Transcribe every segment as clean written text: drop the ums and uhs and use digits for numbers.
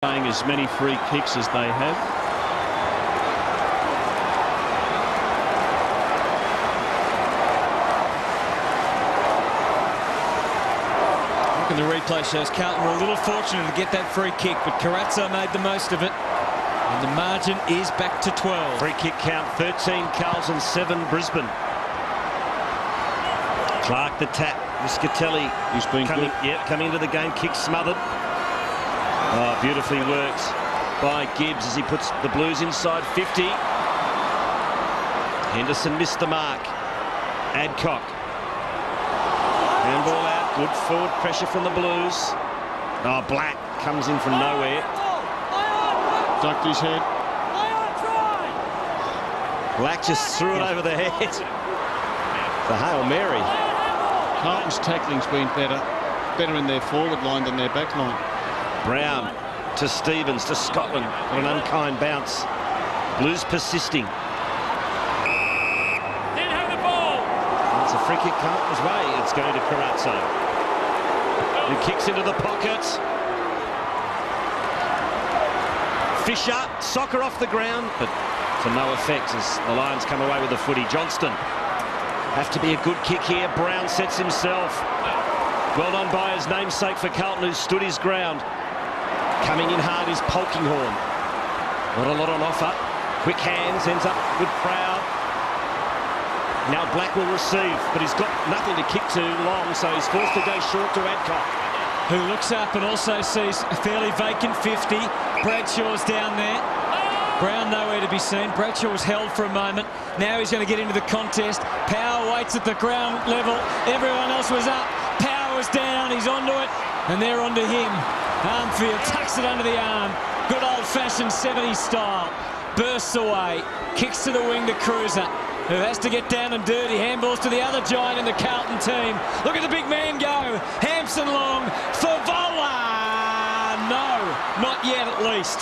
playing as many free kicks as they have. Look, the replay shows Carlton were a little fortunate to get that free kick, but Carazzo made the most of it. And the margin is back to 12. Free kick count, 13 Carlton, 7 Brisbane. Clark the tap. Riscatelli, who's been coming, good. Coming into the game, kick smothered. Oh, beautifully worked by Gibbs as he puts the Blues inside 50. Henderson missed the mark. Adcock. Handball out. Good forward pressure from the Blues. Oh, Black comes in from nowhere. Ducked his head. Black just threw it over the head. The Hail Mary. Carlton's tackling's been better in their forward line than their back line. Brown to Stevens to Scotland. What an unkind bounce. Blues persisting. Didn't have the ball. It's a free kick Carlton's way. It's going to Carazzo, who kicks into the pocket. Fisher, soccer off the ground, but to no effect as the Lions come away with the footy. Johnston. Have to be a good kick here. Brown sets himself. Well done by his namesake for Carlton, who stood his ground. Coming in hard is Polkinghorne. Not a lot on offer. Quick hands, ends up with Proud. Now Black will receive, but he's got nothing to kick too long, so he's forced to go short to Adcock, Who looks up and also sees a fairly vacant 50. Bradshaw's down there. Brown nowhere to be seen. Bradshaw was held for a moment. Now he's going to get into the contest. Power waits at the ground level. Everyone else was up. Power was down. He's onto it. And they're onto him. Armfield tucks it under the arm. Good old-fashioned 70s style. Bursts away. Kicks to the wing to Cruiser, who has to get down and dirty. Handballs to the other giant in the Carlton team. Look at the big man go. Hampson long for Vola. No, not yet at least.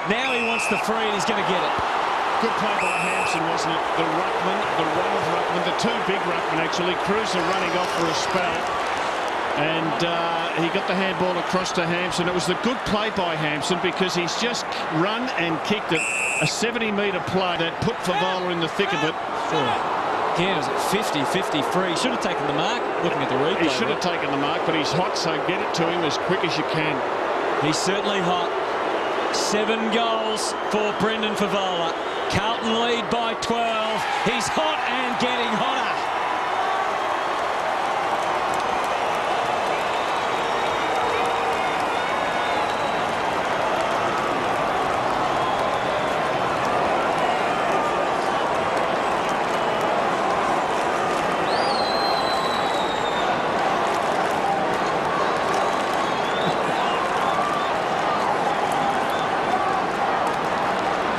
Now he wants the free and he's going to get it. Good play by Hampson, wasn't it? The ruckman, the one ruckman, the two big ruckmen actually. Cruiser running off for a spell. And he got the handball across to Hampson. It was the good play by Hampson because he's just run and kicked it. A 70-metre play that put Favola in the thick of it. Sure. Yeah, it was at 50, 53. Should have taken the mark, looking at the replay. He should have taken the mark, but he's hot, so get it to him as quick as you can. He's certainly hot. 7 goals for Brendan Favola. Carlton lead by 12. He's hot and getting hotter.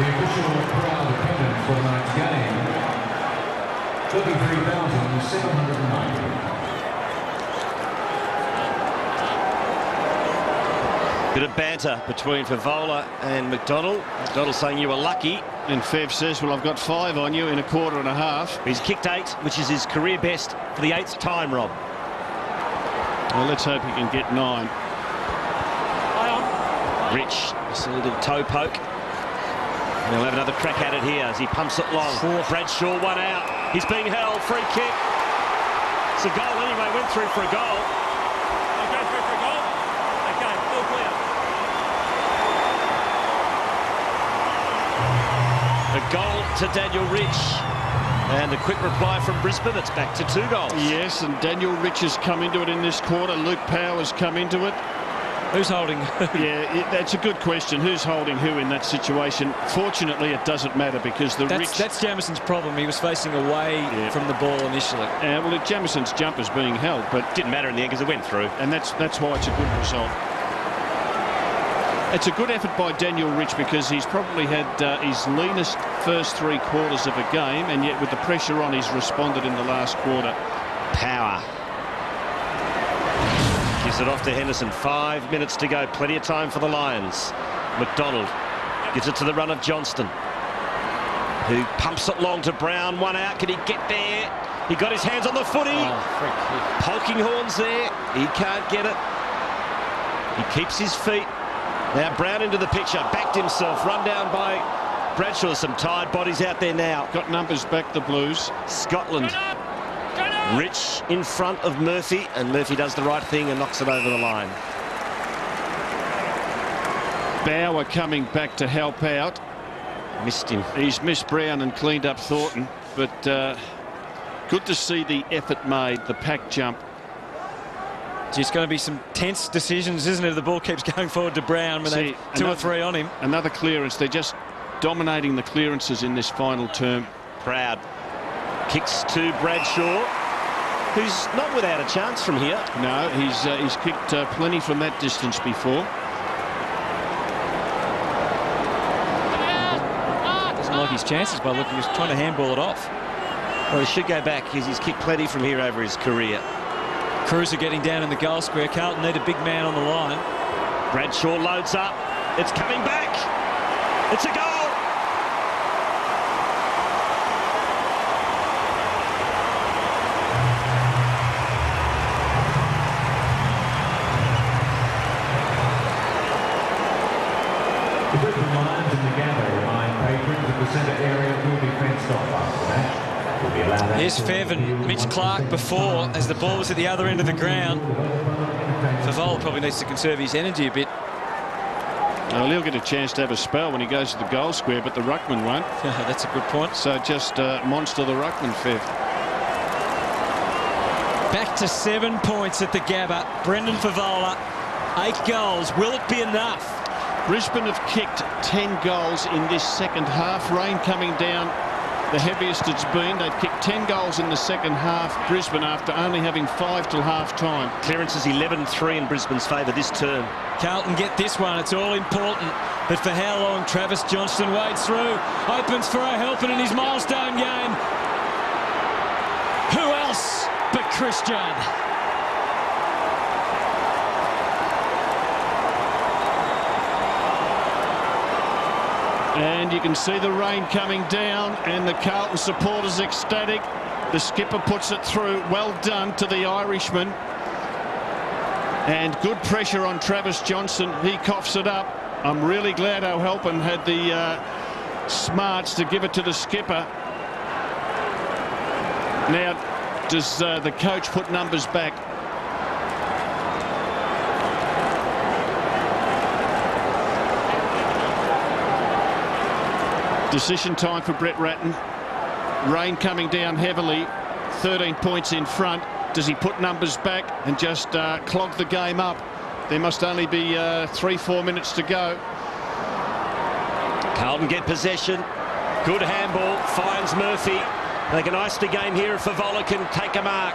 The official crowd attendance for tonight's game, 33,790. Bit of banter between Favola and McDonald. McDonald saying you were lucky. And Fev says, well, I've got 5 on you in a quarter and a half. He's kicked 8, which is his career best for the 8th time, Rob. Well, let's hope he can get 9. Rich, just a little toe poke. And he'll have another crack at it here as he pumps it long. Bradshaw, one out. He's being held. Free kick. It's a goal anyway. Went through for a goal. They go through for a goal. Okay, all clear. A goal to Daniel Rich. And a quick reply from Brisbane. It's back to 2 goals. Yes, and Daniel Rich has come into it in this quarter. Luke Powers come into it. Who's holding who? Yeah, that's a good question. Who's holding who in that situation? Fortunately, it doesn't matter because That's Jamison's problem. He was facing away from the ball initially. Well, Jamison's jumper's being held, but Didn't matter in the end because it went through. and that's why it's a good result. It's a good effort by Daniel Rich because he's probably had his leanest first 3 quarters of a game, and yet with the pressure on, he's responded in the last quarter. Power. Gives it off to Henderson. 5 minutes to go. Plenty of time for the Lions. McDonald gives it to the run of Johnston, who pumps it long to Brown. 1 out. Can he get there? He got his hands on the footy. Polkinghorne's there. He can't get it. He keeps his feet. Now Brown into the picture, backed himself, run down by Bradshaw. Some tired bodies out there now. Got numbers back, the Blues. Scotland. Rich in front of Murphy, and Murphy does the right thing and knocks it over the line. Bauer coming back to help out. Missed him. He's missed Brown and cleaned up Thornton, but good to see the effort made, the pack jump. It's going to be some tense decisions, isn't it? The ball keeps going forward to Brown when they two or three on him. Another clearance. They're just dominating the clearances in this final term. Proud. Kicks to Bradshaw, who's not without a chance from here. No, he's kicked plenty from that distance before. Doesn't like his chances by looking. He's trying to handball it off. Well, he should go back because he's kicked plenty from here over his career. Cruiser getting down in the goal square. Carlton need a big man on the line. Bradshaw loads up. It's coming back. It's a goal. The Brisbane Lions in the Gabba remind patrons that the centre area will be fenced off after the match. Here's Fev and Mitch Clark before, as the ball was at the other end of the ground. Favola probably needs to conserve his energy a bit. Well, he'll get a chance to have a spell when he goes to the goal square, but the ruckman won't. That's a good point. So just monster the ruckman, Fev. Back to 7 points at the Gabba. Brendan Favola, 8 goals. Will it be enough? Brisbane have kicked 10 goals in this second half. Rain coming down, the heaviest it's been. They've kicked 10 goals in the second half, Brisbane, after only having 5 till half-time. Clearances 11-3 in Brisbane's favour this term. Carlton get this one. It's all important. But for how long? Travis Johnston wades through. Opens for a helping in his milestone game. Who else but Chris Judd? And you can see the rain coming down, and the Carlton supporters ecstatic. The skipper puts it through. Well done to the Irishman. And good pressure on Travis Johnson. He coughs it up. I'm really glad O'Halpin had the smarts to give it to the skipper. Now, does the coach put numbers back? Decision time for Brett Ratton. Rain coming down heavily. 13 points in front. Does he put numbers back and just clog the game up? There must only be 3-4 minutes to go. Carlton get possession. Good handball. Finds Murphy. They can ice the game here if Favola can take a mark.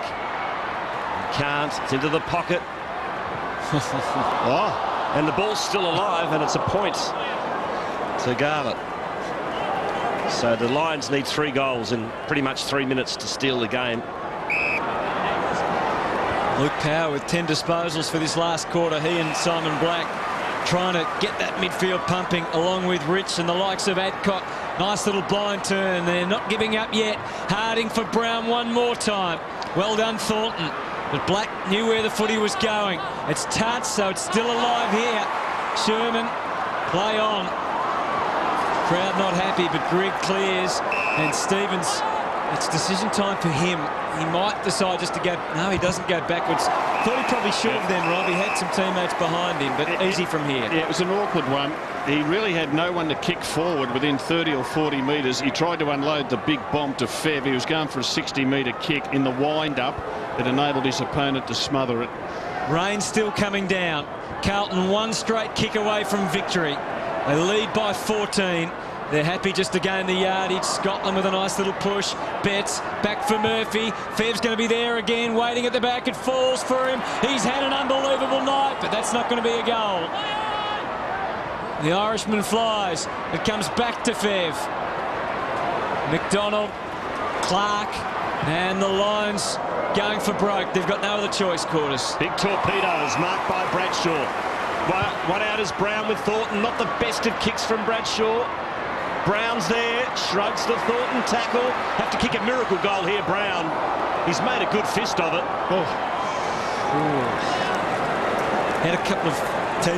Can't. It's into the pocket. Oh, and the ball's still alive, and it's a point to Garlett. So the Lions need 3 goals in pretty much 3 minutes to steal the game. Luke Power with 10 disposals for this last quarter. He and Simon Black trying to get that midfield pumping, along with Rich and the likes of Adcock. Nice little blind turn. They're not giving up yet. Harding for Brown one more time. Well done, Thornton. But Black knew where the footy was going. It's touched, so it's still alive here. Sherman, play on. Crowd not happy, but Greg clears, and Stevens, it's decision time for him. He might decide just to go. No, he doesn't go backwards. Thought he probably should have then, Rob. He had some teammates behind him, but easy from here. Yeah, it was an awkward one. He really had no one to kick forward within 30 or 40 metres. He tried to unload the big bomb to Fev. He was going for a 60-metre kick in the wind-up that enabled his opponent to smother it. Rain still coming down. Carlton one straight kick away from victory. They lead by 14. They're happy just to gain the yardage. Scotland with a nice little push. Betts back for Murphy. Fev's going to be there again, waiting at the back. It falls for him. He's had an unbelievable night, but that's not going to be a goal. The Irishman flies. It comes back to Fev. McDonald, Clark, and the Lions going for broke. They've got no other choice, Quarters. Big torpedoes marked by Bradshaw. One out is Brown with Thornton. Not the best of kicks from Bradshaw. Brown's there, shrugs the Thornton tackle. Have to kick a miracle goal here, Brown. He's made a good fist of it. Oh. Had a couple of